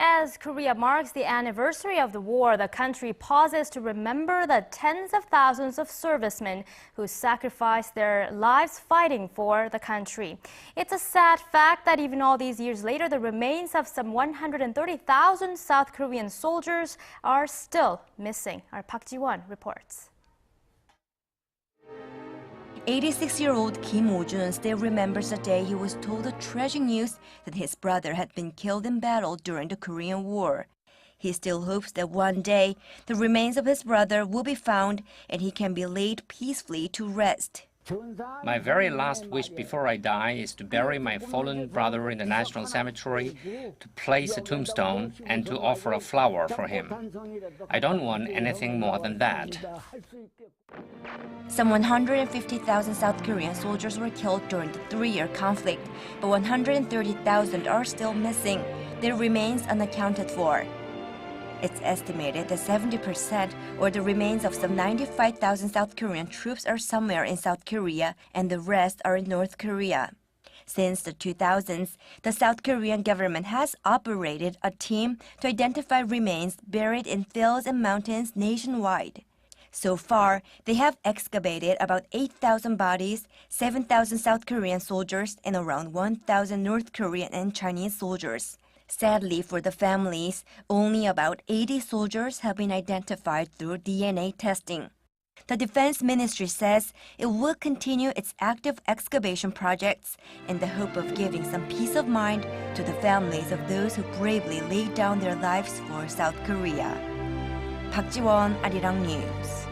As Korea marks the anniversary of the war, the country pauses to remember the tens of thousands of servicemen who sacrificed their lives fighting for the country. It's a sad fact that even all these years later, the remains of some 130,000 South Korean soldiers are still missing. Our Park Ji-won reports. 86-year-old Kim Oh-joon still remembers the day he was told the tragic news that his brother had been killed in battle during the Korean War. He still hopes that one day the remains of his brother will be found and he can be laid peacefully to rest. My very last wish before I die is to bury my fallen brother in the National Cemetery, to place a tombstone, and to offer a flower for him. I don't want anything more than that. Some 150,000 South Korean soldiers were killed during the three-year conflict, but 130,000 are still missing, their remains unaccounted for. It's estimated that 70%, or the remains of some 95,000 South Korean troops, are somewhere in South Korea and the rest are in North Korea. Since the 2000s, the South Korean government has operated a team to identify remains buried in fields and mountains nationwide. So far, they have excavated about 8,000 bodies, 7,000 South Korean soldiers, and around 1,000 North Korean and Chinese soldiers. Sadly for the families, only about 80 soldiers have been identified through DNA testing. The Defense Ministry says it will continue its active excavation projects in the hope of giving some peace of mind to the families of those who bravely laid down their lives for South Korea. Park Ji-won, Arirang News.